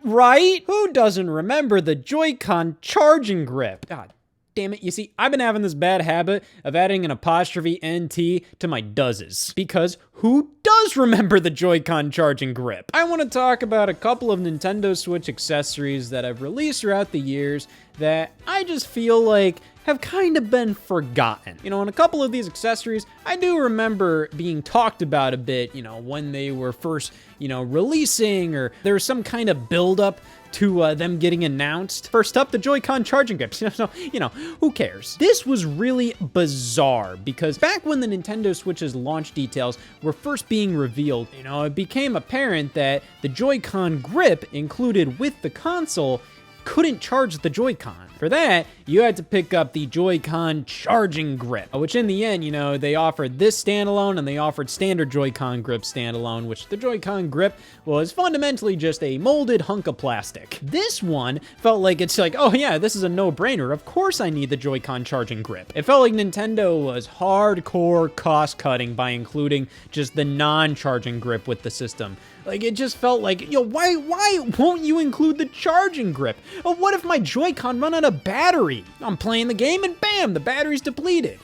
Right? Who doesn't remember the Joy-Con charging grip? God damn it. You see, I've been having this bad habit of adding an apostrophe NT to my doeses. Because who does remember the Joy-Con charging grip? I want to talk about a couple of Nintendo Switch accessories that I've released throughout the years that I just feel like have kind of been forgotten. You know, and a couple of these accessories, I do remember being talked about a bit, you know, when they were first, you know, releasing, or there was some kind of build-up to them getting announced. First up, the Joy-Con charging grips. So, you know, who cares? This was really bizarre because back when the Nintendo Switch's launch details were first being revealed, you know, it became apparent that the Joy-Con grip included with the console couldn't charge the Joy-Con. For that, you had to pick up the Joy-Con charging grip, which in the end, you know, they offered this standalone and they offered standard Joy-Con grip standalone, which the Joy-Con grip was fundamentally just a molded hunk of plastic. This one felt like it's like, oh yeah, this is a no-brainer. Of course I need the Joy-Con charging grip. It felt like Nintendo was hardcore cost-cutting by including just the non-charging grip with the system. Like, it just felt like, yo, why won't you include the charging grip? Oh, what if my Joy-Con run out of battery? I'm playing the game and bam, the battery's depleted.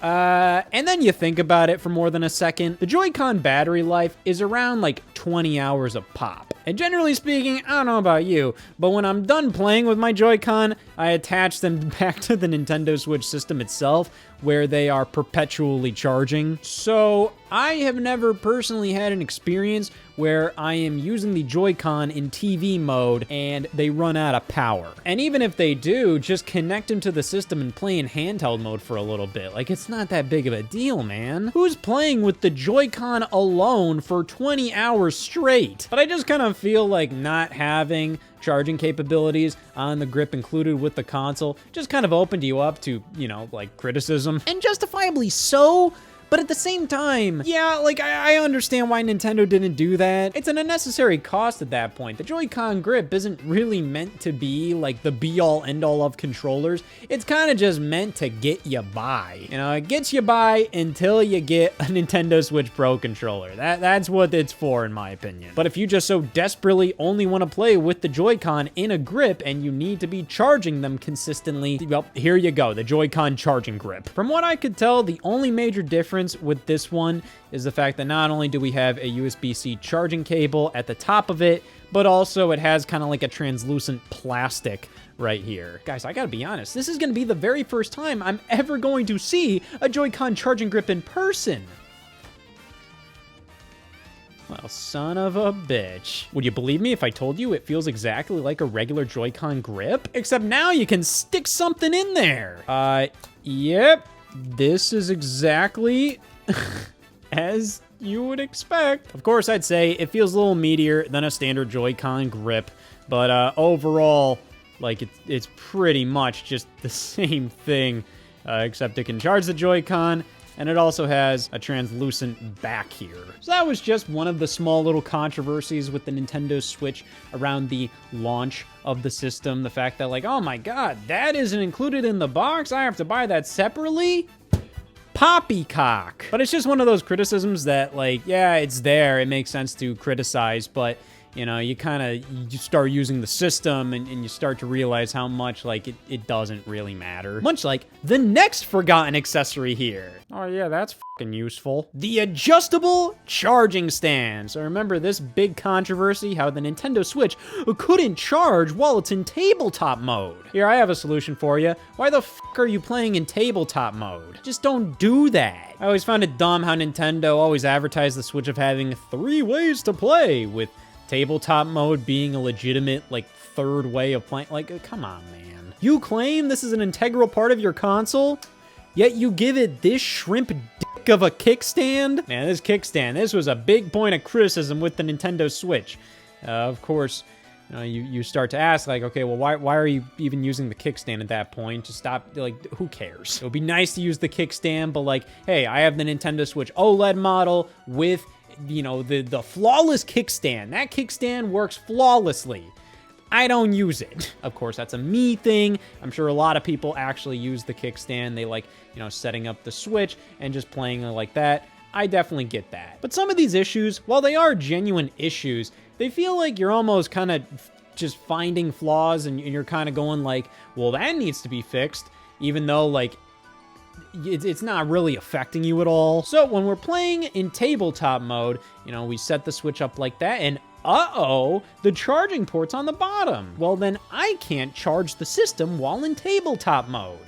And then you think about it for more than a second. The Joy-Con battery life is around like 20 hours a pop. And generally speaking, I don't know about you, but when I'm done playing with my Joy-Con, I attach them back to the Nintendo Switch system itself, where they are perpetually charging. So I have never personally had an experience where I am using the Joy-Con in TV mode and they run out of power. And even if they do, just connect them to the system and play in handheld mode for a little bit. Like, it's not that big of a deal, man. Who's playing with the Joy-Con alone for 20 hours straight? But I just kind of feel like not having charging capabilities on the grip included with the console just kind of opened you up to, you know, like criticism. And justifiably so. But at the same time, yeah, like, I understand why Nintendo didn't do that. It's an unnecessary cost at that point. The Joy-Con grip isn't really meant to be, like, the be-all, end-all of controllers. It's kind of just meant to get you by. You know, it gets you by until you get a Nintendo Switch Pro controller. That's what it's for, in my opinion. But if you just so desperately only want to play with the Joy-Con in a grip and you need to be charging them consistently, well, here you go, the Joy-Con charging grip. From what I could tell, the only major difference with this one is the fact that not only do we have a USB-C charging cable at the top of it, but also it has kind of like a translucent plastic right here. Guys, I gotta be honest, this is gonna be the very first time I'm ever going to see a Joy-Con charging grip in person. Well, son of a bitch. Would you believe me if I told you it feels exactly like a regular Joy-Con grip? Except now you can stick something in there. Yep. This is exactly as you would expect. Of course, I'd say it feels a little meatier than a standard Joy-Con grip, but overall, like, it's pretty much just the same thing, except it can charge the Joy-Con, and it also has a translucent back here. So that was just one of the small little controversies with the Nintendo Switch around the launch of the system. The fact that, like, oh my god, that isn't included in the box, I have to buy that separately? Poppycock. But it's just one of those criticisms that, like, yeah, it's there, it makes sense to criticize, but you know, you start using the system and you start to realize how much, like, it doesn't really matter. Much like the next forgotten accessory here. Oh yeah, that's fucking useful. The adjustable charging stand. So remember this big controversy, how the Nintendo Switch couldn't charge while it's in tabletop mode. Here, I have a solution for you. Why the fuck are you playing in tabletop mode? Just don't do that. I always found it dumb how Nintendo always advertised the Switch of having 3 ways to play, with tabletop mode being a legitimate, like, third way of playing. Like, come on, man. You claim this is an integral part of your console, yet you give it this shrimp dick of a kickstand? Man, this kickstand, this was a big point of criticism with the Nintendo Switch. Of course, you start to ask, like, okay, well, why are you even using the kickstand at that point? Just stop, like, who cares? It would be nice to use the kickstand, but, like, hey, I have the Nintendo Switch OLED model with, you know, the flawless kickstand. That kickstand works flawlessly. I don't use it. Of course, that's a me thing. I'm sure a lot of people actually use the kickstand. They like, you know, setting up the Switch and just playing like that. I definitely get that. But some of these issues, while they are genuine issues, they feel like you're almost kind of just finding flaws and you're kind of going like, well, that needs to be fixed, even though like it's not really affecting you at all. So when we're playing in tabletop mode, you know, we set the Switch up like that, and uh-oh, the charging port's on the bottom. Well, then I can't charge the system while in tabletop mode.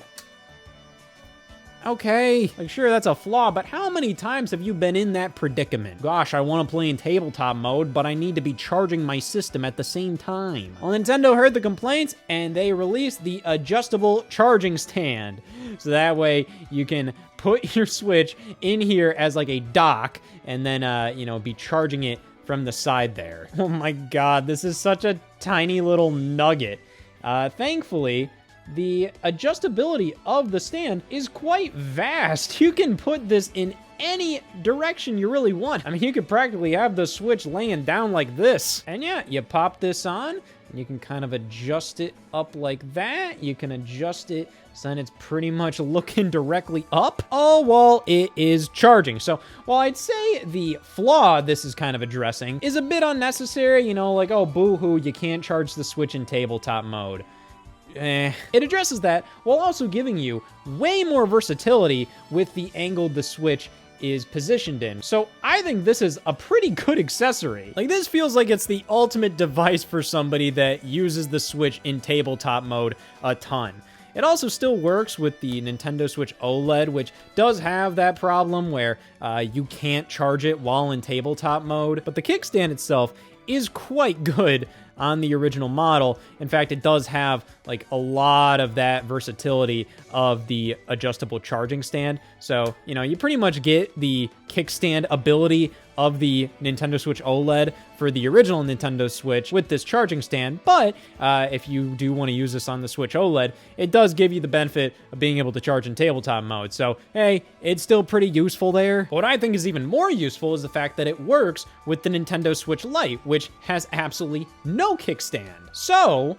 Okay, like sure, that's a flaw, but how many times have you been in that predicament? Gosh, I want to play in tabletop mode, but I need to be charging my system at the same time. Well, Nintendo heard the complaints, and they released the adjustable charging stand. So that way, you can put your Switch in here as like a dock, and then, you know, be charging it from the side there. Oh my god, this is such a tiny little nugget. Thankfully, the adjustability of the stand is quite vast. You can put this in any direction you really want. I mean, you could practically have the Switch laying down like this. And yeah, you pop this on, and you can kind of adjust it up like that. You can adjust it so then it's pretty much looking directly up. Oh, well, it is charging. So while I'd say the flaw this is kind of addressing is a bit unnecessary, you know, like, oh, boo-hoo, you can't charge the Switch in tabletop mode. It addresses that while also giving you way more versatility with the angle the Switch is positioned in. So I think this is a pretty good accessory. Like, this feels like it's the ultimate device for somebody that uses the Switch in tabletop mode a ton. It also still works with the Nintendo Switch OLED, which does have that problem where you can't charge it while in tabletop mode, but the kickstand itself is quite good on the original model. In fact, it does have like a lot of that versatility of the adjustable charging stand. So, you know, you pretty much get the kickstand ability of the Nintendo Switch OLED for the original Nintendo Switch with this charging stand, but if you do want to use this on the Switch OLED, it does give you the benefit of being able to charge in tabletop mode. So, hey, it's still pretty useful there. But what I think is even more useful is the fact that it works with the Nintendo Switch Lite, which has absolutely no kickstand. So,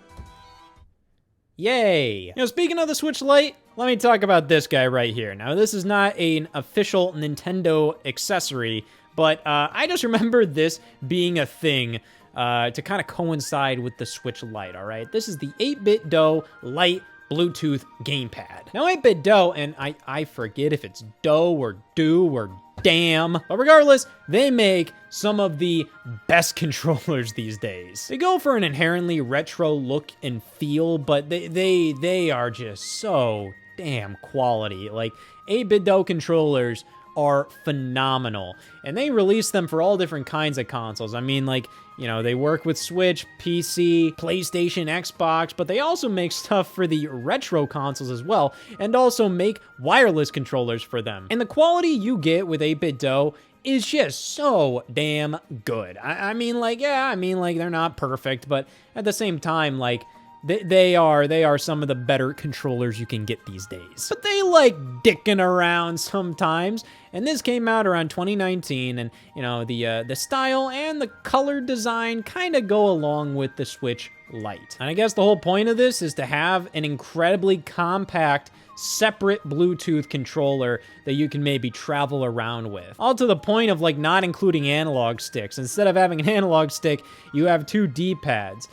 yay. You know, speaking of the Switch Lite, let me talk about this guy right here. Now, this is not an official Nintendo accessory, but I just remember this being a thing to kind of coincide with the Switch Lite, all right? This is the 8BitDo Lite Bluetooth gamepad. Now, 8BitDo, and I forget if it's Do or Do or Damn, but regardless, they make some of the best controllers these days. They go for an inherently retro look and feel, but they are just so damn quality. Like, 8BitDo controllers are phenomenal, and they release them for all different kinds of consoles. I mean, like, you know, they work with Switch, PC, PlayStation, Xbox, but they also make stuff for the retro consoles as well, and also make wireless controllers for them. And the quality you get with 8BitDo is just so damn good. I mean, like, yeah, I mean, like, they're not perfect, but at the same time, like, they are some of the better controllers you can get these days. But they like dicking around sometimes, and this came out around 2019, and you know, the style and the color design kind of go along with the Switch Lite. And I guess the whole point of this is to have an incredibly compact, separate Bluetooth controller that you can maybe travel around with. All to the point of like not including analog sticks. Instead of having an analog stick, you have two D-pads.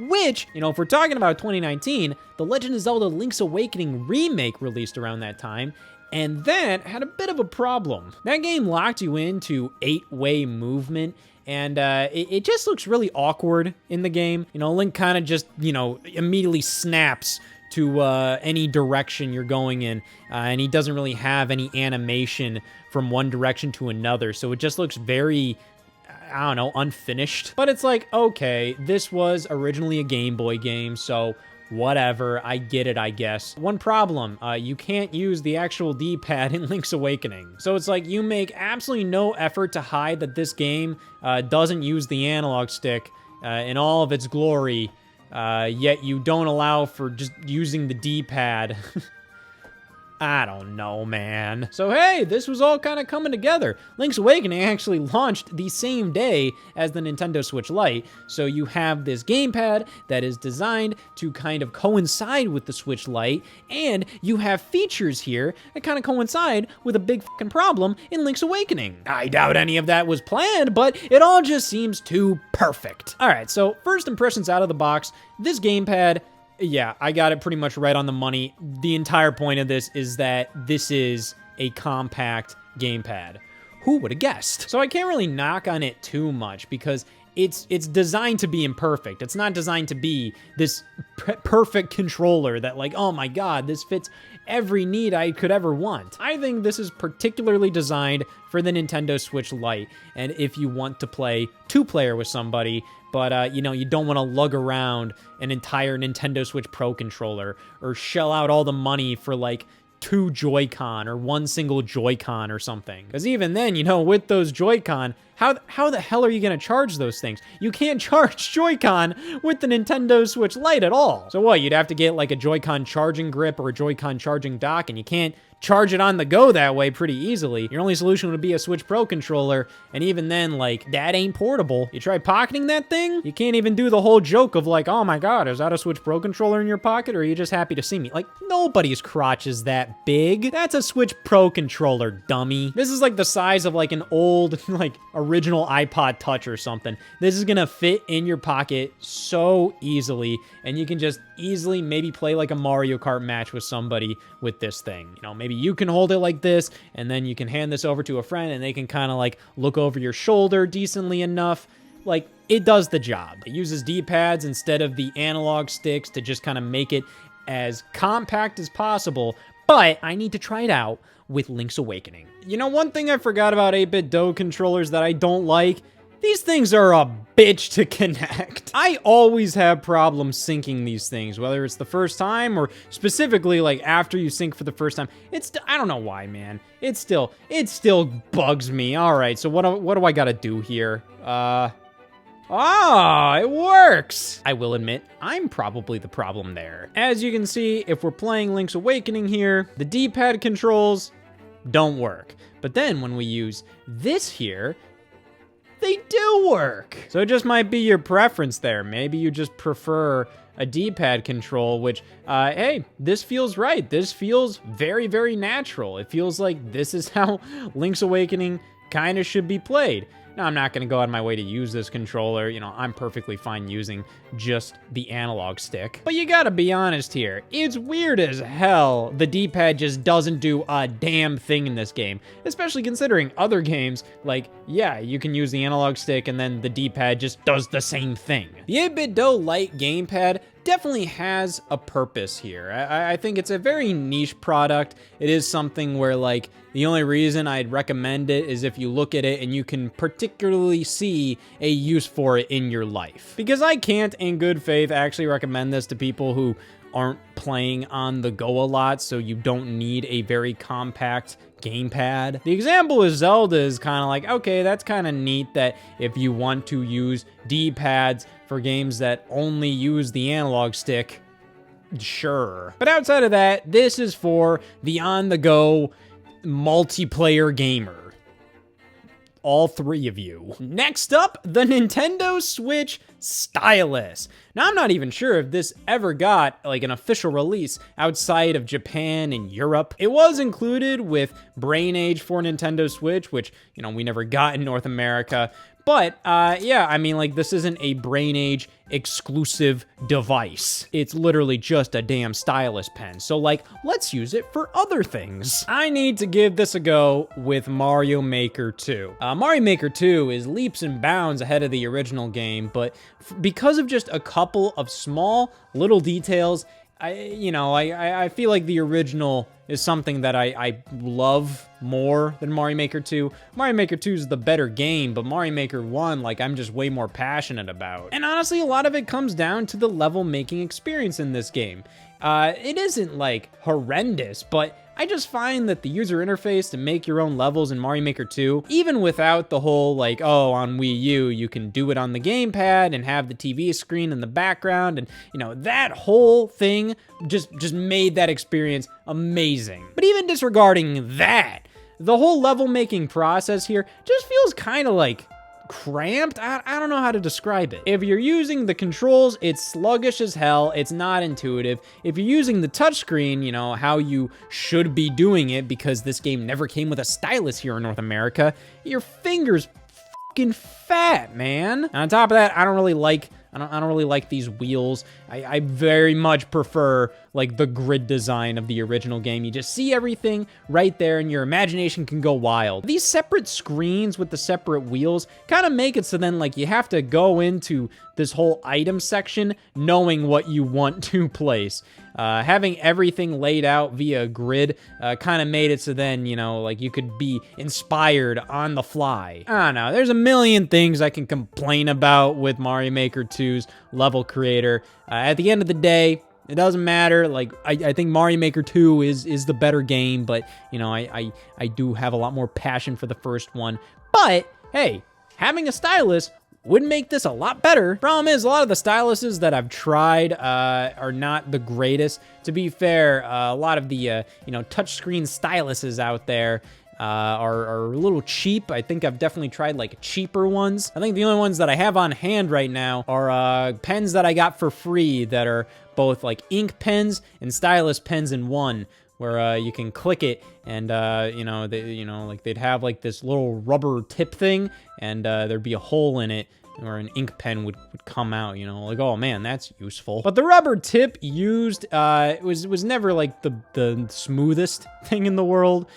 Which, you know, if we're talking about 2019, The Legend of Zelda Link's Awakening remake released around that time, and that had a bit of a problem. That game locked you into 8-way movement, and it just looks really awkward in the game. You know, Link kind of just, you know, immediately snaps to any direction you're going in, and he doesn't really have any animation from one direction to another, so it just looks very, I don't know, unfinished. But it's like, okay, this was originally a Game Boy game, so whatever, I get it, I guess. One problem, you can't use the actual D-pad in Link's Awakening. So it's like you make absolutely no effort to hide that this game doesn't use the analog stick in all of its glory, yet you don't allow for just using the D-pad. I don't know, man. So hey, this was all kind of coming together. Link's Awakening actually launched the same day as the Nintendo Switch Lite, so you have this gamepad that is designed to kind of coincide with the Switch Lite, and you have features here that kind of coincide with a big fucking problem in Link's Awakening. I doubt any of that was planned, but it all just seems too perfect. All right, so first impressions out of the box, this gamepad, yeah, I got it pretty much right on the money. The entire point of this is that this is a compact gamepad. Who would have guessed? So I can't really knock on it too much because it's designed to be imperfect. It's not designed to be this perfect controller that like, oh my God, this fits every need I could ever want. I think this is particularly designed for the Nintendo Switch Lite. And if you want to play two-player with somebody, but, you know, you don't want to lug around an entire Nintendo Switch Pro controller or shell out all the money for, like, 2 Joy-Con or 1 single Joy-Con or something. Because even then, you know, with those Joy-Con, how the hell are you going to charge those things? You can't charge Joy-Con with the Nintendo Switch Lite at all. So what, you'd have to get, like, a Joy-Con charging grip or a Joy-Con charging dock, and you can't charge it on the go that way pretty easily. Your only solution would be a Switch Pro controller, and even then, like, that ain't portable. You try pocketing that thing, you can't even do the whole joke of like, oh my God, is that a Switch Pro controller in your pocket, or are you just happy to see me? Like, nobody's crotch is that big. That's a Switch Pro controller, dummy. This is like the size of like an old, like, original iPod Touch or something. This is gonna fit in your pocket so easily, and you can just easily maybe play like a Mario Kart match with somebody with this thing. You know, maybe you can hold it like this, and then you can hand this over to a friend, and they can kind of like look over your shoulder decently enough. Like, it does the job. It uses D-pads instead of the analog sticks to just kind of make it as compact as possible, but I need to try it out with Link's Awakening. You know, one thing I forgot about 8-bit Do controllers that I don't like, these things are a bitch to connect. I always have problems syncing these things, whether it's the first time or specifically like after you sync for the first time. I don't know why, man. It still bugs me. All right, so what do I gotta do here? It works! I will admit, I'm probably the problem there. As you can see, if we're playing Link's Awakening here, the D-pad controls don't work. But then when we use this here, they do work. So it just might be your preference there. Maybe you just prefer a D-pad control, which, hey, this feels right. This feels very, very natural. It feels like this is how Link's Awakening kind of should be played. Now, I'm not going to go out of my way to use this controller. You know, I'm perfectly fine using just the analog stick. But you gotta be honest here. It's weird as hell the D-pad just doesn't do a damn thing in this game. Especially considering other games, like, yeah, you can use the analog stick and then the D-pad just does the same thing. The 8-bit Do Lite gamepad definitely has a purpose here. I think it's a very niche product. It is something where, like, the only reason I'd recommend it is if you look at it and you can particularly see a use for it in your life. Because I can't, in good faith, actually recommend this to people who aren't playing on the go a lot, so you don't need a very compact gamepad. The example with Zelda is kind of like, okay, that's kind of neat that if you want to use D-pads for games that only use the analog stick, sure. But outside of that, this is for the on-the-go multiplayer gamer. All 3 of you. Next up, the Nintendo Switch stylus. Now, I'm not even sure if this ever got like an official release outside of Japan and Europe. It was included with Brain Age for Nintendo Switch, which, you know, we never got in North America. But, yeah, I mean, like, this isn't a Brain Age exclusive device. It's literally just a damn stylus pen. So, like, let's use it for other things. I need to give this a go with Mario Maker 2. Mario Maker 2 is leaps and bounds ahead of the original game, but because of just a couple of small little details, I feel like the original is something that I love more than Mario Maker 2. Mario Maker 2 is the better game, but Mario Maker 1, like, I'm just way more passionate about. And honestly, a lot of it comes down to the level making experience in this game. It isn't, like, horrendous, but I just find that the user interface to make your own levels in Mario Maker 2, even without the whole like, oh, on Wii U, you can do it on the gamepad and have the TV screen in the background, and you know, that whole thing just made that experience amazing. But even disregarding that, the whole level making process here just feels kind of like cramped. I don't know how to describe it. If you're using the controls, it's sluggish as hell. It's not intuitive. If you're using the touchscreen, you know, how you should be doing it, because this game never came with a stylus here in North America, your fingers fucking fat, man. And on top of that, I don't really like these wheels. I very much prefer like the grid design of the original game. You just see everything right there and your imagination can go wild. These separate screens with the separate wheels kind of make it so then like you have to go into this whole item section knowing what you want to place. Having everything laid out via grid kind of made it so then, you know, like you could be inspired on the fly. I don't know, there's a million things I can complain about with Mario Maker 2's level creator. At the end of the day, it doesn't matter. Like, I think Mario Maker 2 is the better game, but, you know, I do have a lot more passion for the first one. But, hey, having a stylus would make this a lot better. Problem is, a lot of the styluses that I've tried are not the greatest. To be fair, a lot of the, you know, touchscreen styluses out there are a little cheap. I think I've definitely tried like cheaper ones. I think the only ones that I have on hand right now are pens that I got for free that are both like ink pens and stylus pens in one, where you can click it and you know, like they'd have like this little rubber tip thing, and there'd be a hole in it where an ink pen would come out, you know, like, oh man, that's useful. But the rubber tip used was never like the smoothest thing in the world.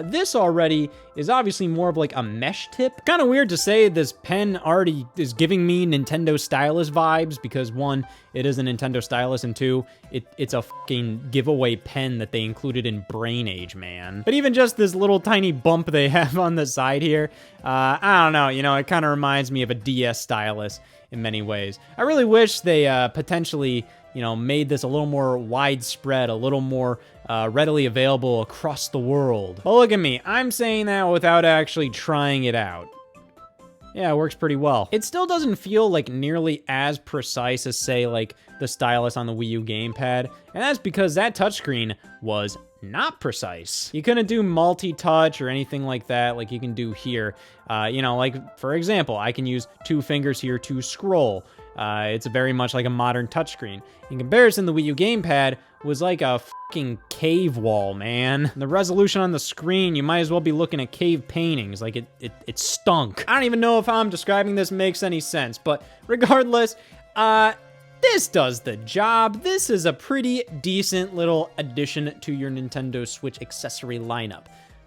This already is obviously more of like a mesh tip. Kind of weird to say this pen already is giving me Nintendo stylus vibes, because one, it is a Nintendo stylus, and two, it's a fucking giveaway pen that they included in Brain Age, man. But even just this little tiny bump they have on the side here, I don't know, you know, it kind of reminds me of a DS stylus in many ways. I really wish they potentially, you know, made this a little more widespread, a little more readily available across the world. But look at me, I'm saying that without actually trying it out. Yeah, it works pretty well. It still doesn't feel like nearly as precise as, say, like the stylus on the Wii U gamepad, and that's because that touchscreen was not precise. You couldn't do multi-touch or anything like that like you can do here. You know, like, for example, I can use 2 fingers here to scroll. It's very much like a modern touchscreen. In comparison, the Wii U gamepad was like a fucking cave wall, man. The resolution on the screen, you might as well be looking at cave paintings. Like, it stunk. I don't even know if how I'm describing this makes any sense, but regardless, this does the job. This is a pretty decent little addition to your Nintendo Switch accessory lineup.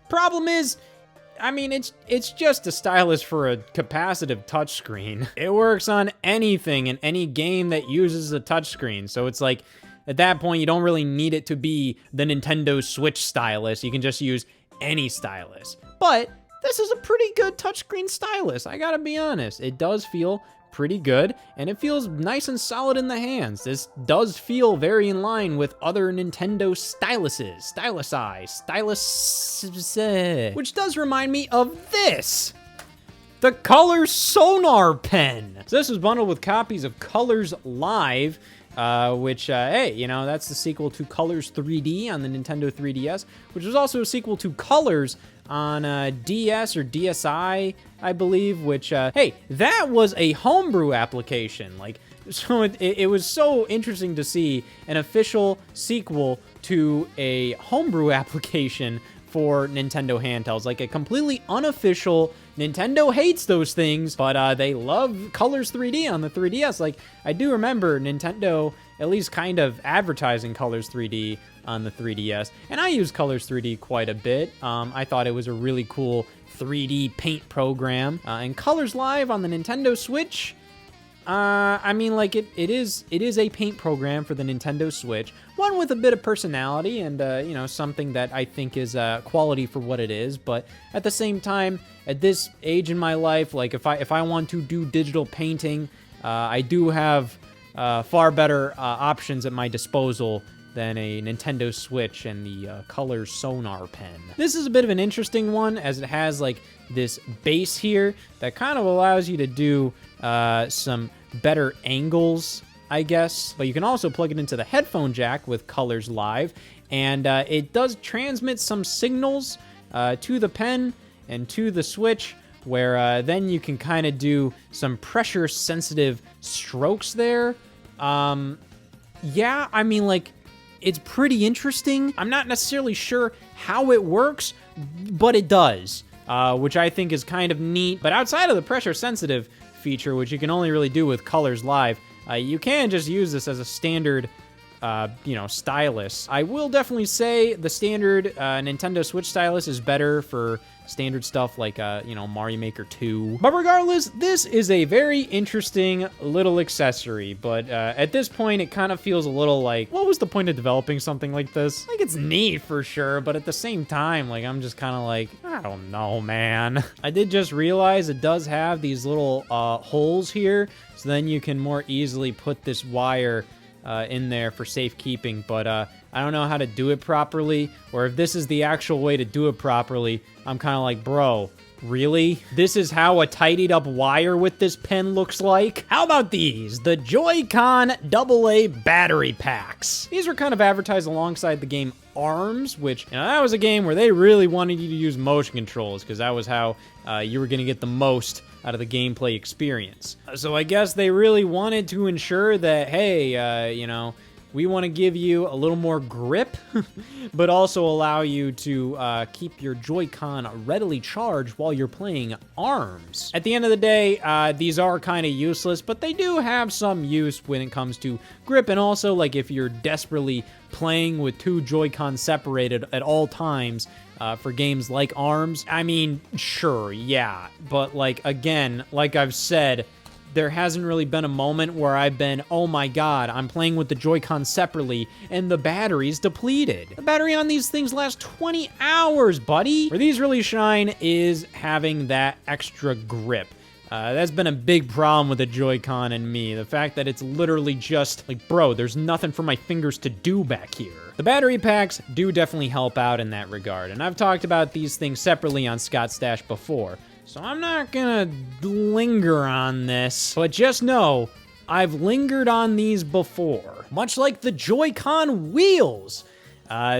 Problem is, I mean, it's just a stylus for a capacitive touchscreen. It works on anything in any game that uses a touchscreen, so it's like, at that point, you don't really need it to be the Nintendo Switch stylus. You can just use any stylus. But this is a pretty good touchscreen stylus, I gotta be honest. It does feel pretty good, and it feels nice and solid in the hands. This does feel very in line with other Nintendo styluses. Stylus, which does remind me of this. The Colors sonarpen. So this was bundled with copies of Colors Live, which, hey, you know, that's the sequel to Colors 3D on the Nintendo 3DS, which was also a sequel to Colors on DS or DSi, I believe, which, hey, that was a homebrew application. Like, so it was so interesting to see an official sequel to a homebrew application for Nintendo handhelds, like a completely unofficial. Nintendo hates those things, but they love Colors 3D on the 3DS. Like, I do remember Nintendo at least kind of advertising Colors 3D on the 3DS, and I use Colors 3D quite a bit. I thought it was a really cool 3D paint program, and Colors Live on the Nintendo Switch, I mean, like, it is a paint program for the Nintendo Switch, one with a bit of personality and, you know, something that I think is quality for what it is. But at the same time, at this age in my life, like, if I want to do digital painting, I do have far better options at my disposal than a Nintendo Switch and the Colors sonarpen. This is a bit of an interesting one, as it has like this base here that kind of allows you to do some better angles, I guess. But you can also plug it into the headphone jack with Colors Live, and it does transmit some signals to the pen and to the Switch, where then you can kind of do some pressure-sensitive strokes there. Yeah, I mean, like, it's pretty interesting. I'm not necessarily sure how it works, but it does, which I think is kind of neat. But outside of the pressure-sensitive feature, which you can only really do with Colors Live, you can just use this as a standard, stylus. I will definitely say the standard Nintendo Switch stylus is better for standard stuff like, Mario Maker 2. But regardless, this is a very interesting little accessory, but at this point, it kind of feels a little like, what was the point of developing something like this? Like, it's neat for sure, but at the same time, like, I'm just kind of like, I don't know, man. I did just realize it does have these little holes here, so then you can more easily put this wire in there for safekeeping, but I don't know how to do it properly, or if this is the actual way to do it properly. I'm kind of like, bro, really? This is how a tidied up wire with this pen looks like? How about these? The Joy-Con AA battery packs. These were kind of advertised alongside the game ARMS, which, that was a game where they really wanted you to use motion controls, because that was how you were going to get the most out of the gameplay experience. So I guess they really wanted to ensure that, hey, we want to give you a little more grip, but also allow you to keep your Joy-Con readily charged while you're playing ARMS. At the end of the day, these are kind of useless, but they do have some use when it comes to grip, and also, like, if you're desperately playing with two Joy-Con separated at all times, for games like ARMS, I mean, sure, yeah, but, like, again, like I've said, there hasn't really been a moment where I've been, oh my god, I'm playing with the Joy-Con separately, and the battery's depleted. The battery on these things lasts 20 hours, buddy! Where these really shine is having that extra grip. That's been a big problem with the Joy-Con and me. The fact that it's literally just, like, bro, there's nothing for my fingers to do back here. The battery packs do definitely help out in that regard, and I've talked about these things separately on Scott Stash before, so I'm not gonna linger on this, but just know, I've lingered on these before. Much like the Joy-Con wheels.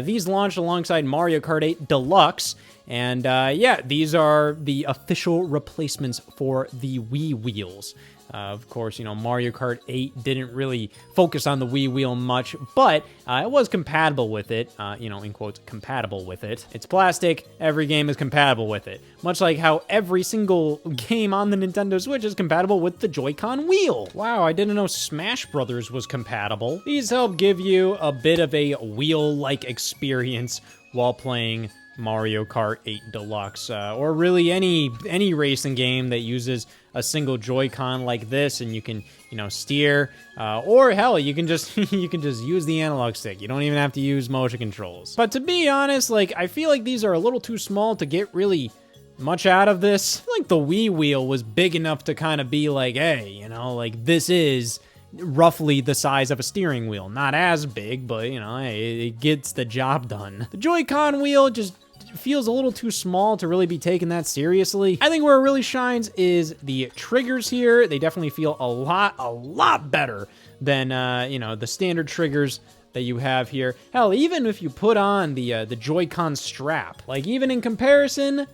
These launched alongside Mario Kart 8 Deluxe, and yeah, these are the official replacements for the Wii wheels. Of course, Mario Kart 8 didn't really focus on the Wii wheel much, but it was compatible with it, in quotes, compatible with it. It's plastic, every game is compatible with it. Much like how every single game on the Nintendo Switch is compatible with the Joy-Con wheel. Wow, I didn't know Smash Brothers was compatible. These help give you a bit of a wheel-like experience while playing Mario Kart 8 Deluxe, or really any racing game that uses a single Joy-Con like this, and you can, steer, or hell, you can just use the analog stick. You don't even have to use motion controls. But to be honest, like, I feel like these are a little too small to get really much out of this. I feel like the Wii wheel was big enough to kind of be like, hey, like, this is roughly the size of a steering wheel. Not as big, but, hey, it gets the job done. The Joy-Con wheel just feels a little too small to really be taken that seriously. I think where it really shines is the triggers here. They definitely feel a lot better than, the standard triggers that you have here. Hell, even if you put on the Joy-Con strap, like, even in comparison,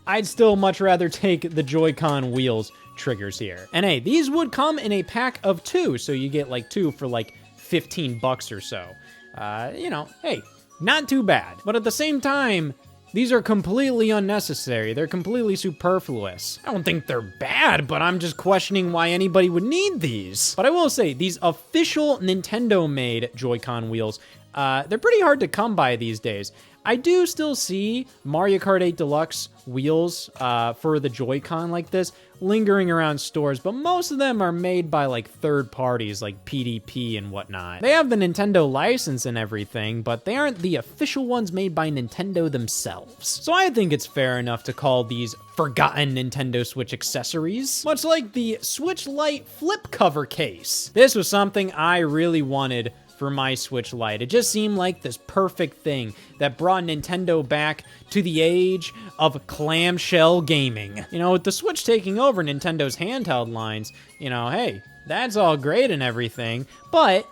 I'd still much rather take the Joy-Con wheels triggers here. And hey, these would come in a pack of 2, so you get like 2 for like 15 bucks or so. Hey, not too bad. But at the same time, these are completely unnecessary. They're completely superfluous. I don't think they're bad, but I'm just questioning why anybody would need these. But I will say, these official Nintendo-made Joy-Con wheels, they're pretty hard to come by these days. I do still see Mario Kart 8 Deluxe wheels for the Joy-Con like this lingering around stores, but most of them are made by like third parties like PDP and whatnot. They have the Nintendo license and everything, but they aren't the official ones made by Nintendo themselves. So I think it's fair enough to call these forgotten Nintendo Switch accessories, much like the Switch Lite flip cover case. This was something I really wanted for my Switch Lite. It just seemed like this perfect thing that brought Nintendo back to the age of clamshell gaming. You know, with the Switch taking over Nintendo's handheld lines, you know, hey, that's all great and everything, but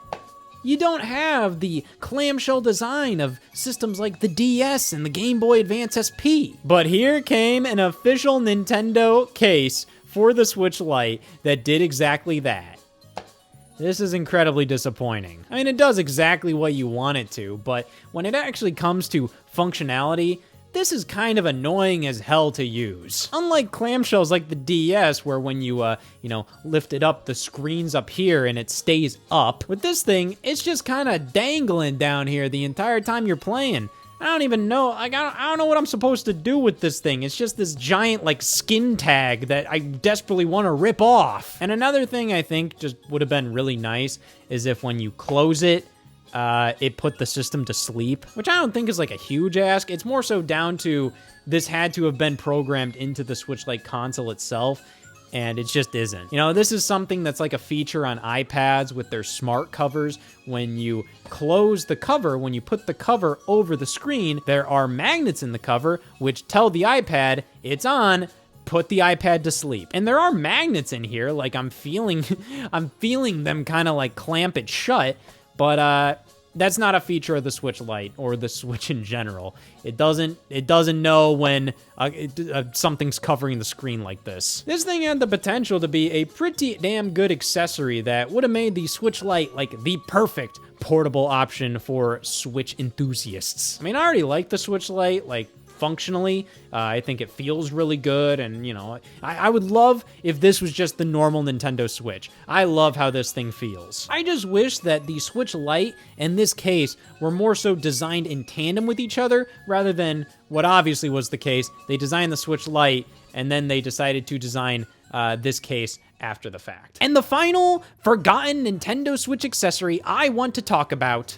you don't have the clamshell design of systems like the DS and the Game Boy Advance SP. But here came an official Nintendo case for the Switch Lite that did exactly that. This is incredibly disappointing. I mean, it does exactly what you want it to, but when it actually comes to functionality, this is kind of annoying as hell to use. Unlike clamshells like the DS, where when you, lift it up, the screen's up here and it stays up. With this thing, it's just kind of dangling down here the entire time you're playing. I don't even know, I don't know what I'm supposed to do with this thing. It's just this giant, like, skin tag that I desperately want to rip off. And another thing I think just would have been really nice is if when you close it, it put the system to sleep, which I don't think is like a huge ask. It's more so down to this had to have been programmed into the Switch Lite console itself, and it just isn't. You know, this is something that's like a feature on iPads with their smart covers. When you close the cover, when you put the cover over the screen, there are magnets in the cover which tell the iPad it's on, put the iPad to sleep. And there are magnets in here, like I'm feeling them kind of like clamp it shut, but that's not a feature of the Switch Lite or the Switch in general. It doesn't know when something's covering the screen like this. This thing had the potential to be a pretty damn good accessory that would have made the Switch Lite like the perfect portable option for Switch enthusiasts. I mean, I already like the Switch Lite, like, functionally. I think it feels really good, and, you know, I would love if this was just the normal Nintendo Switch. I love how this thing feels. I just wish that the Switch Lite and this case were more so designed in tandem with each other, rather than what obviously was the case. They designed the Switch Lite, and then they decided to design this case after the fact. And the final forgotten Nintendo Switch accessory I want to talk about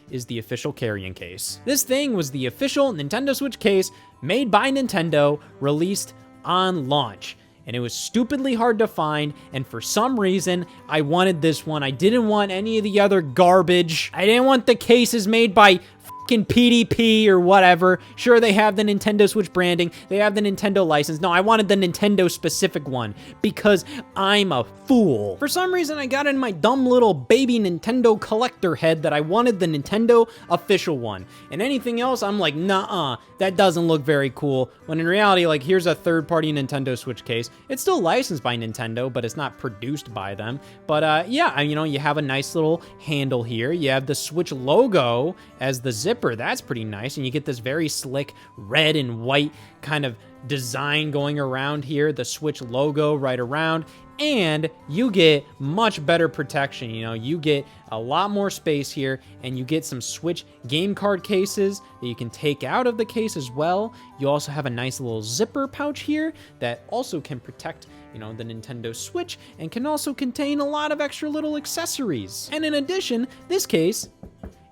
is the official carrying case. This thing was the official Nintendo Switch case made by Nintendo, released on launch. And it was stupidly hard to find, and for some reason, I wanted this one. I didn't want any of the other garbage. I didn't want the cases made by fucking PDP or whatever. Sure, they have the Nintendo Switch branding, they have the Nintendo license. No, I wanted the Nintendo specific one because I'm a fool. For some reason, I got in my dumb little baby Nintendo collector head that I wanted the Nintendo official one. And anything else, I'm like, nah, that doesn't look very cool. When in reality, like, here's a third-party Nintendo Switch case. It's still licensed by Nintendo, but it's not produced by them. But yeah, you know, you have a nice little handle here. You have the Switch logo as the zipper. That's pretty nice. And you get this very slick red and white kind of design going around here. The Switch logo right around. And you get much better protection. You know, you get a lot more space here, and you get some Switch game card cases that you can take out of the case as well. You also have a nice little zipper pouch here that also can protect, you know, the Nintendo Switch, and can also contain a lot of extra little accessories. And in addition, this case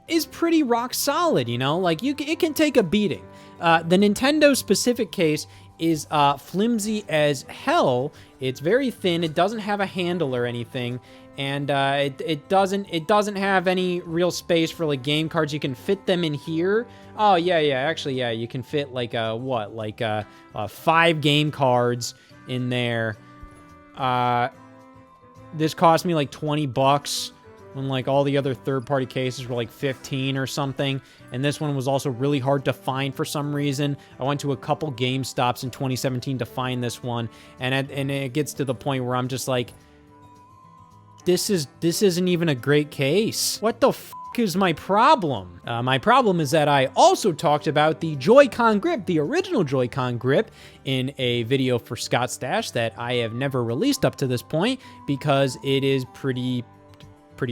is pretty rock solid, you know, like it can take a beating. The Nintendo specific case is flimsy as hell. It's very thin. It doesn't have a handle or anything, and it doesn't have any real space for like game cards. You can fit them in here. Oh yeah, actually yeah, you can fit like 5 game cards in there. This cost me like $20. When like all the other third-party cases were like 15 or something. And this one was also really hard to find for some reason. I went to a couple GameStops in 2017 to find this one. And it gets to the point where I'm just like, this isn't even a great case. What the f is my problem? My problem is that I also talked about the Joy-Con grip, the original Joy-Con grip, in a video for Scott Stash that I have never released up to this point because it is pretty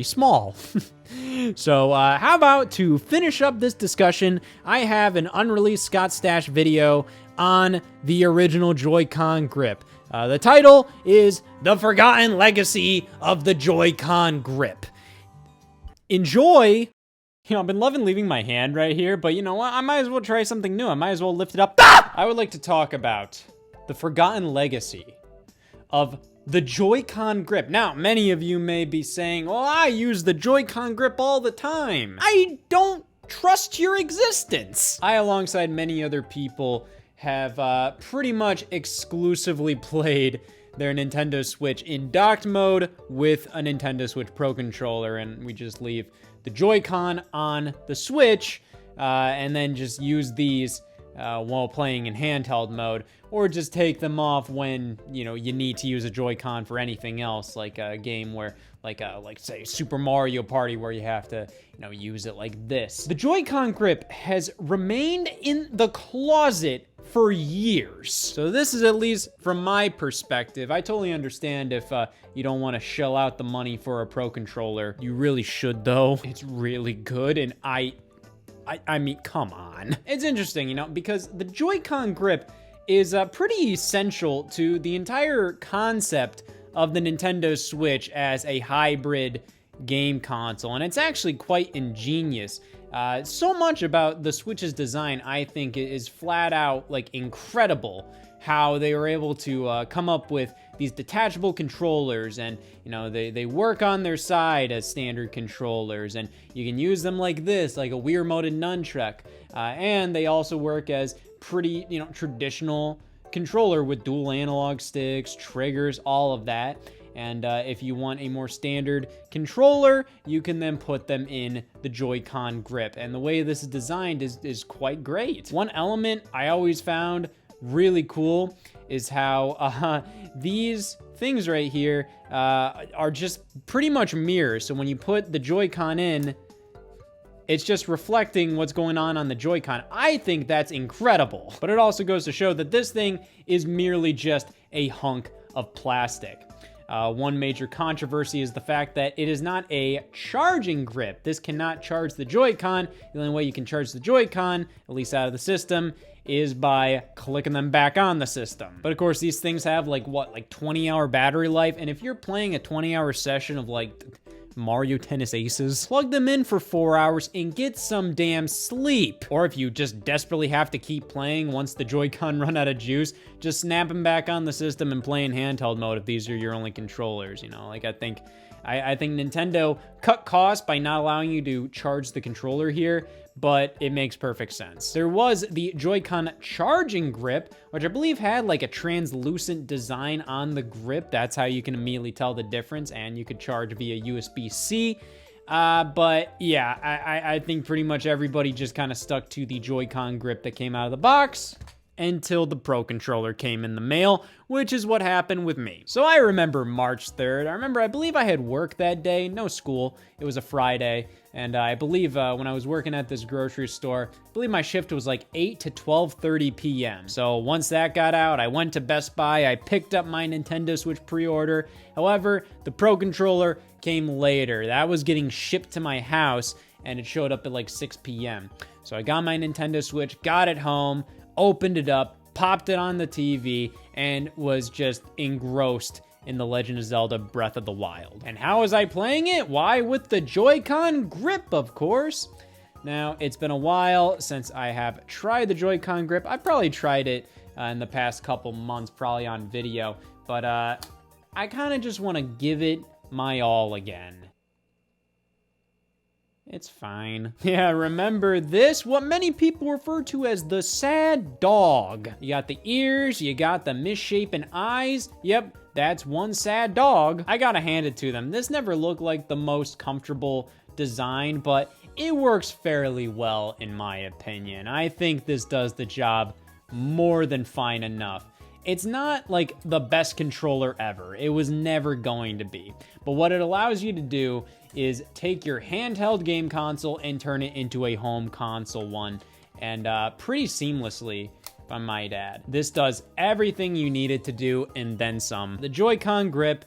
small. So how about to finish up this discussion, I have an unreleased Scott Stash video on the original Joy-Con grip. The title is The Forgotten Legacy of the Joy-Con Grip. Enjoy. You know, I've been loving leaving my hand right here, but you know what? I might as well try something new. I might as well lift it up. I would like to talk about the forgotten legacy of the Joy-Con grip. Now, many of you may be saying, well, I use the Joy-Con grip all the time. I don't trust your existence. I, alongside many other people, have pretty much exclusively played their Nintendo Switch in docked mode with a Nintendo Switch Pro controller, and we just leave the Joy-Con on the Switch, and then just use these while playing in handheld mode, or just take them off when, you know, you need to use a Joy-Con for anything else, like a game where, like say Super Mario Party, where you have to, you know, use it like this. The Joy-Con grip has remained in the closet for years. So this is, at least from my perspective, I totally understand if you don't want to shell out the money for a Pro controller. You really should though. It's really good, and I mean, come on. It's interesting, you know, because the Joy-Con grip is pretty essential to the entire concept of the Nintendo Switch as a hybrid game console, and it's actually quite ingenious. So much about the Switch's design, I think, is flat out, like, incredible. How they were able to come up with these detachable controllers, and, you know, they work on their side as standard controllers, and you can use them like this, like a Wiimote nunchuck, and they also work as pretty, you know, traditional controller with dual analog sticks, triggers, all of that. And if you want a more standard controller, you can then put them in the Joy-Con grip. And the way this is designed is quite great. One element I always found really cool is how these things right here are just pretty much mirrors. So when you put the Joy-Con in, it's just reflecting what's going on the Joy-Con. I think that's incredible. But it also goes to show that this thing is merely just a hunk of plastic. One major controversy is the fact that it is not a charging grip. This cannot charge the Joy-Con. The only way you can charge the Joy-Con, at least out of the system, is by clicking them back on the system. But of course, these things have like 20-hour battery life, and if you're playing a 20-hour session of like Mario Tennis Aces, plug them in for 4 hours and get some damn sleep. Or if you just desperately have to keep playing once the Joy-Con run out of juice, just snap them back on the system and play in handheld mode if these are your only controllers, you know? Like, I think Nintendo cut costs by not allowing you to charge the controller here, but it makes perfect sense. There was the Joy-Con charging grip, which I believe had like a translucent design on the grip. That's how you can immediately tell the difference, and you could charge via USB-C. But yeah, I think pretty much everybody just kind of stuck to the Joy-Con grip that came out of the box until the Pro controller came in the mail, which is what happened with me. So I remember March 3rd. I believe I had work that day, no school. It was a Friday, and I believe when I was working at this grocery store, I believe my shift was like 8 to 12:30 p.m. So once that got out, I went to Best Buy, I picked up my Nintendo Switch pre-order. However, the Pro controller came later. That was getting shipped to my house, and it showed up at like 6 p.m. So I got my Nintendo Switch, got it home, opened it up, popped it on the TV, and was just engrossed in The Legend of Zelda Breath of the Wild. And how was I playing it? Why, with the Joy-Con grip, of course. Now, it's been a while since I have tried the Joy-Con grip. I've probably tried it in the past couple months, probably on video, but I kind of just want to give it my all again. It's fine. Yeah, remember this? What many people refer to as the sad dog. You got the ears, you got the misshapen eyes. Yep, that's one sad dog. I gotta hand it to them. This never looked like the most comfortable design, but it works fairly well in my opinion. I think this does the job more than fine enough. It's not like the best controller ever. It was never going to be. But what it allows you to do is take your handheld game console and turn it into a home console one, and pretty seamlessly, if I might add. This does everything you need it to do and then some. The Joy-Con grip,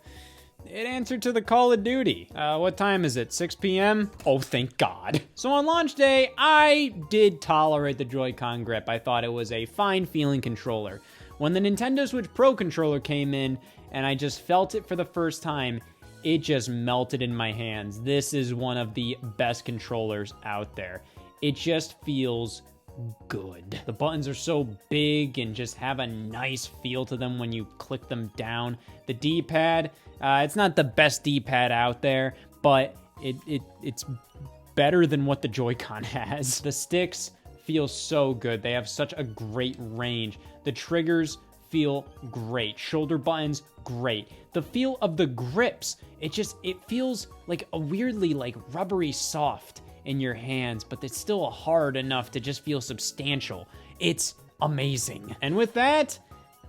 it answered to the call of duty. What time is it, 6 p.m.? Oh, thank God. So on launch day, I did tolerate the Joy-Con grip. I thought it was a fine feeling controller. When the Nintendo Switch Pro controller came in and I just felt it for the first time, it just melted in my hands. This is one of the best controllers out there. It just feels good. The buttons are so big and just have a nice feel to them when you click them down. The D-pad, it's not the best D-pad out there, but it's better than what the Joy-Con has. The sticks feel so good. They have such a great range. The triggers feel great. Shoulder buttons, great. The feel of the grips, it feels like a weirdly like rubbery soft in your hands, but it's still hard enough to just feel substantial. It's amazing. And with that,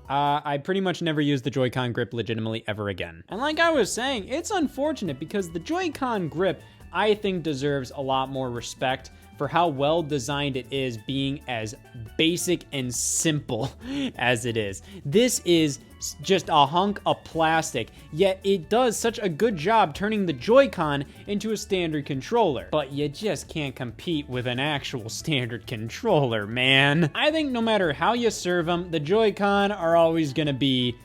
I pretty much never used the Joy-Con grip legitimately ever again. And like I was saying, it's unfortunate because the Joy-Con grip, I think, deserves a lot more respect for how well designed it is, being as basic and simple as it is. This is just a hunk of plastic, yet it does such a good job turning the Joy-Con into a standard controller. But you just can't compete with an actual standard controller, man. I think no matter how you serve them, the Joy-Con are always gonna be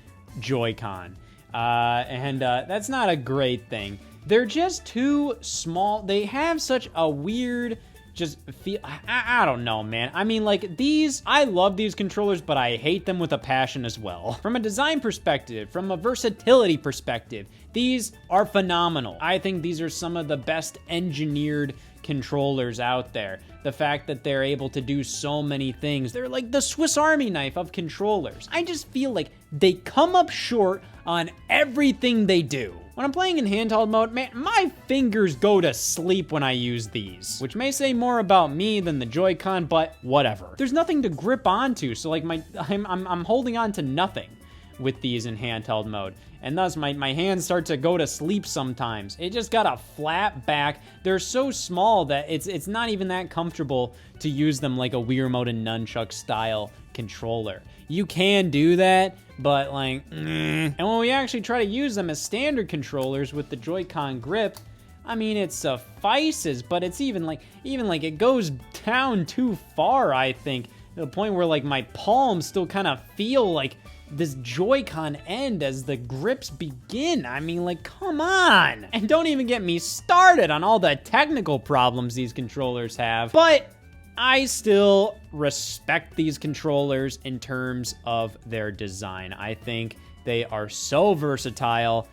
Joy-Con. That's not a great thing. They're just too small. They have such a weird just feel, I don't know, man. I mean, like, these, I love these controllers, but I hate them with a passion as well. From a design perspective, from a versatility perspective, these are phenomenal. I think these are some of the best engineered controllers out there. The fact that they're able to do so many things. They're like the Swiss Army knife of controllers. I just feel like they come up short on everything they do. When I'm playing in handheld mode, man, my fingers go to sleep when I use these, which may say more about me than the Joy-Con, but whatever. There's nothing to grip onto, so like I'm holding on to nothing with these in handheld mode, and thus my hands start to go to sleep sometimes. It just got a flat back. They're so small that it's not even that comfortable to use them like a Wiimote and nunchuck style controller. You can do that, but like, And when we actually try to use them as standard controllers with the Joy-Con grip, I mean, it suffices, but it's even like it goes down too far, I think, to the point where like my palms still kind of feel like this Joy-Con end as the grips begin. I mean, like, come on. And don't even get me started on all the technical problems these controllers have. But I still respect these controllers in terms of their design. I think they are so versatile,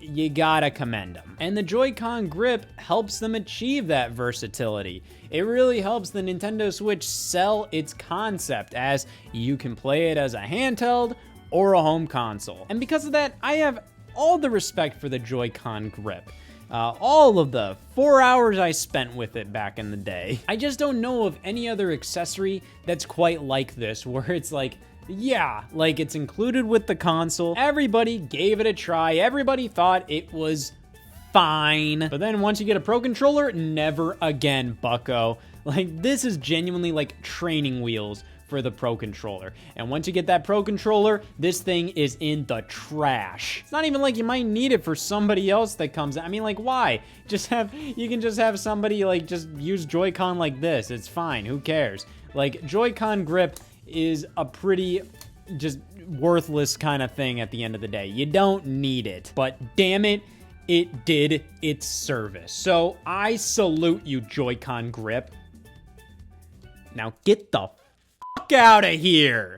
you gotta commend them. And the Joy-Con grip helps them achieve that versatility. It really helps the Nintendo Switch sell its concept as you can play it as a handheld or a home console. And because of that, I have all the respect for the Joy-Con grip. All of the 4 hours I spent with it back in the day. I just don't know of any other accessory that's quite like this, where it's like, yeah, like it's included with the console. Everybody gave it a try. Everybody thought it was fine. But then once you get a Pro Controller, never again, bucko. Like, this is genuinely like training wheels for the Pro Controller. And once you get that Pro Controller, this thing is in the trash. It's not even like you might need it for somebody else that comes in. I mean, like, why? You can just have somebody like just use Joy-Con like this. It's fine, who cares? Like, Joy-Con grip is a pretty just worthless kind of thing at the end of the day. You don't need it, but damn it, it did its service. So I salute you, Joy-Con grip. Now get the fuck out of here.